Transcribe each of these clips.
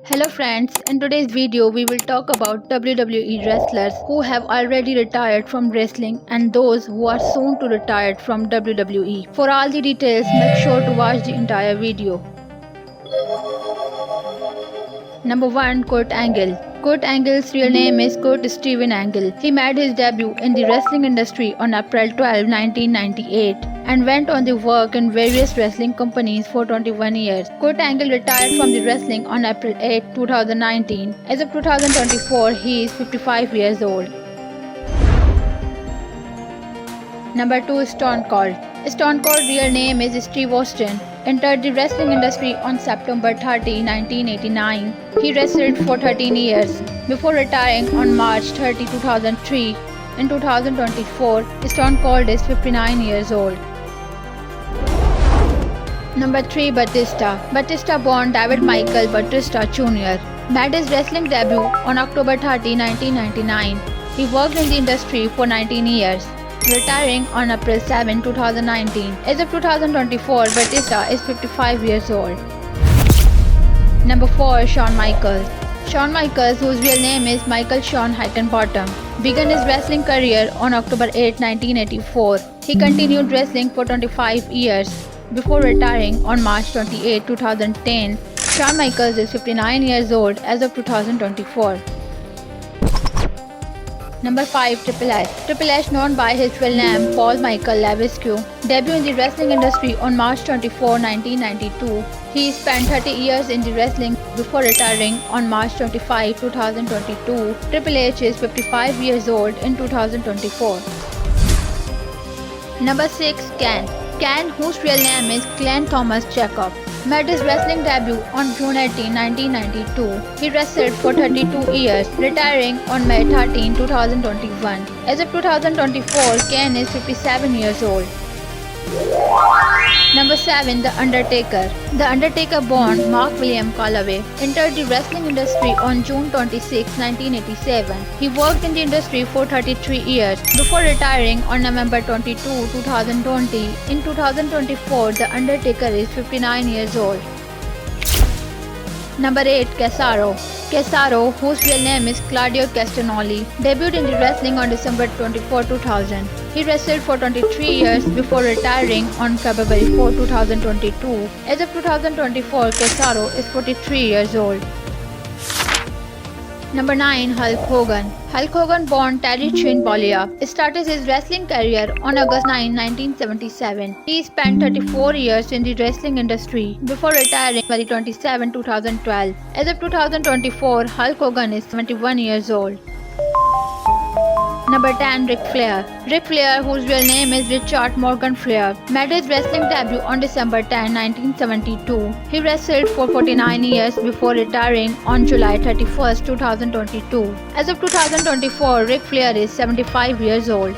Hello friends, in today's video we will talk about WWE wrestlers who have already retired from wrestling and those who are soon to retire from WWE. For all the details, make sure to watch the entire video. Number 1. Kurt Angle. Kurt Angle's real name is Kurt Steven Angle. He made his debut in the wrestling industry on April 12, 1998 and went on to work in various wrestling companies for 21 years. Kurt Angle retired from the wrestling on April 8, 2019. As of 2024, he is 55 years old. Number 2. Stone Cold. Stone Cold's real name is Steve Austin. Entered the wrestling industry on September 30, 1989. He wrestled for 13 years before retiring on March 30, 2003. In 2024, Stone Cold is 59 years old. Number 3. Batista. Batista born David Michael Batista Jr. made his wrestling debut on October 30, 1999. He worked in the industry for 19 years. Retiring on April 7, 2019. As of 2024, Batista is 55 years old. Number 4. Shawn Michaels. Shawn Michaels, whose real name is Michael Shawn Hickenbottom, began his wrestling career on October 8, 1984. He continued wrestling for 25 years before retiring on March 28, 2010. Shawn Michaels is 59 years old as of 2024. Number 5. Triple H. Triple H, known by his real name Paul Michael Levisque, debuted in the wrestling industry on March 24, 1992. He spent 30 years in the wrestling before retiring on March 25, 2022. Triple H is 55 years old in 2024. Number 6. Kane. Kane, whose real name is Glenn Thomas Jacob, made his wrestling debut on June 18, 1992. He wrestled for 32 years, retiring on May 13, 2021. As of 2024, Kane is 57 years old. Number 7. The Undertaker. The Undertaker, born Mark William Calloway, entered the wrestling industry on June 26, 1987. He worked in the industry for 33 years before retiring on November 22, 2020. In 2024, The Undertaker is 59 years old. Number 8. Cesaro. Cesaro, whose real name is Claudio Castagnoli, debuted in the wrestling on December 24, 2000. He wrestled for 23 years before retiring on February 4, 2022. As of 2024, Cesaro is 43 years old. Number 9. Hulk Hogan. Hulk Hogan, born Terry Chin Bollea, started his wrestling career on August 9, 1977. He spent 34 years in the wrestling industry before retiring February 27, 2012. As of 2024, Hulk Hogan is 71 years old. Number 10. Ric Flair. Ric Flair, whose real name is Richard Morgan Flair, made his wrestling debut on December 10, 1972. He wrestled for 49 years before retiring on July 31, 2022. As of 2024, Ric Flair is 75 years old.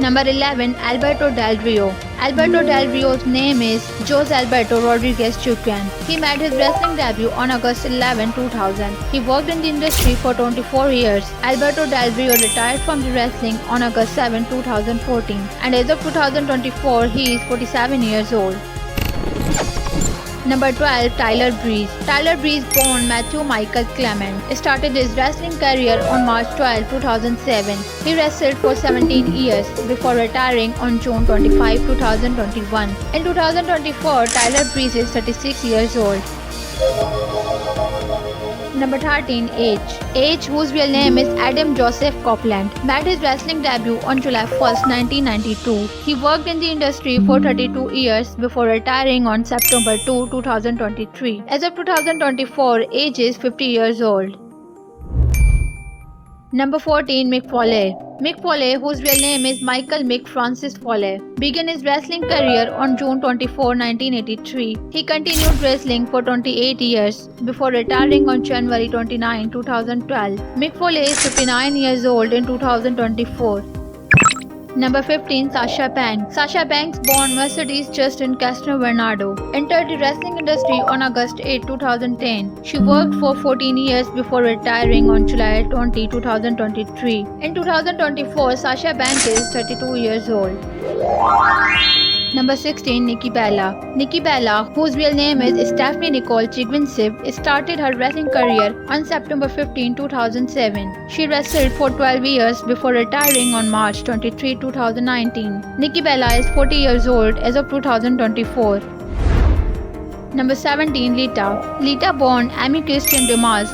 Number 11. Alberto Del Rio. Alberto Del Rio's name is Jose Alberto Rodriguez Chucan. He made his wrestling debut on August 11, 2000. He worked in the industry for 24 years. Alberto Del Rio retired from the wrestling on August 7, 2014. And as of 2024, he is 47 years old. Number 12. Tyler Breeze. Tyler Breeze, born Matthew Michael Clement, started his wrestling career on March 12, 2007. He wrestled for 17 years before retiring on June 25, 2021. In 2024, Tyler Breeze is 36 years old. Number 13. Edge. Edge, whose real name is Adam Joseph Copeland, made his wrestling debut on July 1, 1992. He worked in the industry for 32 years before retiring on September 2, 2023. As of 2024, Edge is 50 years old. Number 14. Mick Foley. Mick Foley, whose real name is Michael Mick Francis Foley, began his wrestling career on June 24, 1983. He continued wrestling for 28 years before retiring on January 29, 2012. Mick Foley is 59 years old in 2024. Number 15. Sasha Banks. Sasha Banks, born Mercedes Justin Castro Bernardo, entered the wrestling industry on August 8, 2010. She worked for 14 years before retiring on July 20, 2023. In 2024, Sasha Banks is 32 years old. Number 16. Nikki Bella. Nikki Bella, whose real name is Stephanie Nicole Chigwin-Sib, started her wrestling career on September 15, 2007. She wrestled for 12 years before retiring on March 23, 2019. Nikki Bella is 40 years old as of 2024. Number 17. Lita. Lita, born Amy Christian Dumas,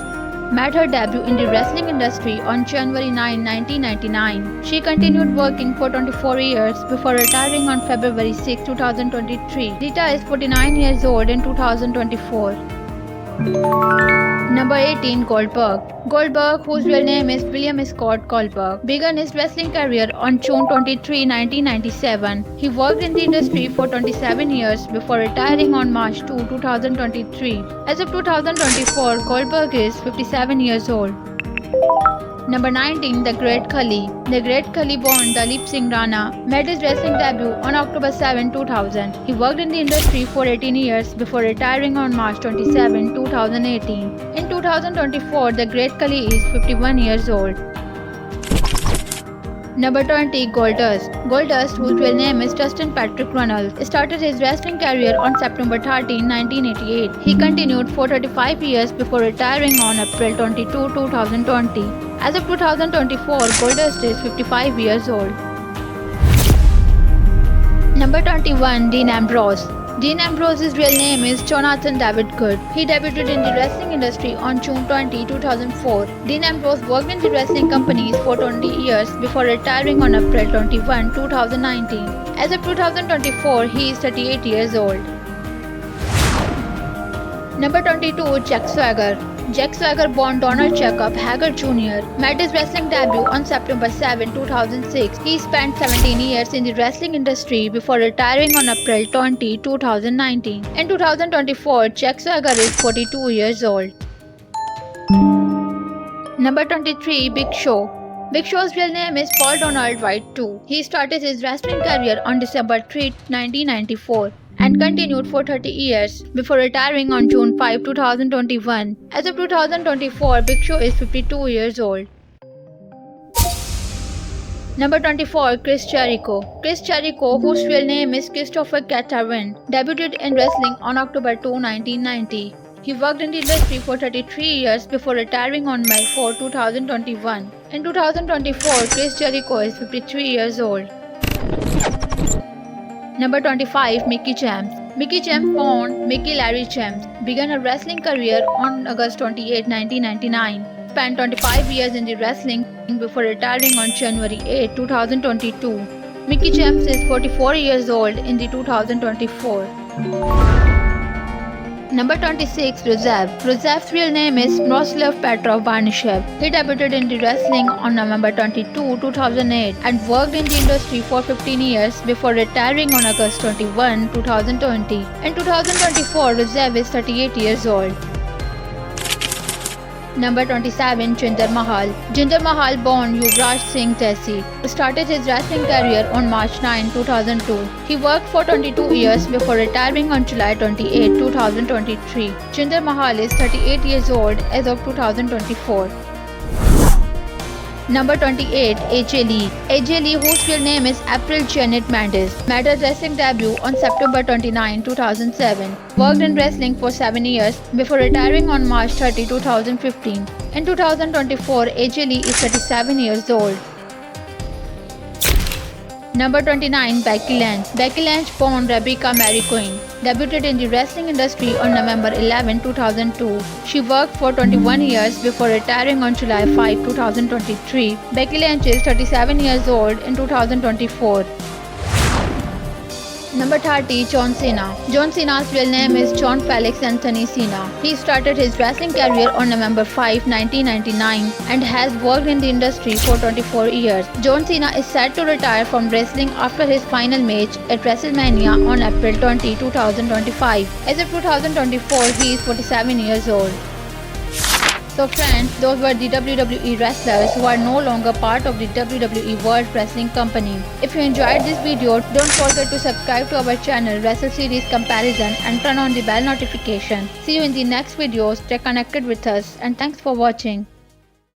made her debut in the wrestling industry on January 9, 1999. She continued working for 24 years before retiring on February 6, 2023. Lita is 49 years old in 2024. Number 18. Goldberg. Goldberg, whose real name is William Scott Goldberg, began his wrestling career on June 23, 1997. He worked in the industry for 27 years before retiring on March 2, 2023. As of 2024, Goldberg is 57 years old. Number 19. The Great Khali. The Great Khali, born Dalip Singh Rana, made his wrestling debut on October 7, 2000. He worked in the industry for 18 years before retiring on March 27, 2018. In 2024, the Great Khali is 51 years old. Number 20. Goldust. Goldust, whose real name is Dustin Patrick Runnels, started his wrestling career on September 13, 1988. He continued for 35 years before retiring on April 22, 2020. As of 2024, Goldust is 55 years old. Number 21. Dean Ambrose. Dean Ambrose's real name is Jonathan David Good. He debuted in the wrestling industry on June 20, 2004. Dean Ambrose worked in the wrestling companies for 20 years before retiring on April 21, 2019. As of 2024, he is 38 years old. Number 22. Jack Swagger. Jack Swagger, born Donald Jacob Hager Jr., made his wrestling debut on September 7, 2006. He spent 17 years in the wrestling industry before retiring on April 20, 2019. In 2024, Jack Swagger is 42 years old. Number 23. Big Show. Big Show's real name is Paul Donald White II. He started his wrestling career on December 3, 1994. And continued for 30 years before retiring on June 5, 2021. As of 2024, Big Show is 52 years old. Number 24. Chris Jericho. Chris Jericho, whose real name is Christopher Katarvin, debuted in wrestling on October 2, 1990. He worked in the industry for 33 years before retiring on May 4, 2021. In 2024, Chris Jericho is 53 years old. Number 25. Mickey James. Mickey James, born Mickey Larry James, began her wrestling career on August 28, 1999. Spent 25 years in the wrestling before retiring on January 8, 2022. Mickey James is 44 years old in the 2024. Number 26. Rusev. Rusev's real name is Miroslav Petrov Barnishev. He debuted in the wrestling on November 22, 2008 and worked in the industry for 15 years before retiring on August 21, 2020. In 2024, Rusev is 38 years old. Number 27. Jinder Mahal. Jinder Mahal, born Yuvraj Singh Desi, started his wrestling career on March 9, 2002. He worked for 22 years before retiring on July 28, 2023. Jinder Mahal is 38 years old as of 2024. Number 28. AJ Lee. AJ Lee, whose real name is April Janet Mendes, made her wrestling debut on September 29, 2007. Worked in wrestling for 7 years before retiring on March 30, 2015. In 2024, AJ Lee is 37 years old. Number 29. Becky Lynch. Becky Lynch, born Rebecca Mary Quinn, debuted in the wrestling industry on November 11, 2002. She worked for 21 years before retiring on July 5, 2023. Becky Lynch is 37 years old in 2024. Number 30. John Cena. John Cena's real name is John Felix Anthony Cena. He started his wrestling career on November 5, 1999 and has worked in the industry for 24 years. John Cena is set to retire from wrestling after his final match at WrestleMania on April 20, 2025. As of 2024, he is 47 years old. So friends, those were the WWE wrestlers who are no longer part of the WWE World Wrestling Company. If you enjoyed this video, don't forget to subscribe to our channel Wrestle Series Comparison and turn on the bell notification. See you in the next video. Stay connected with us and thanks for watching.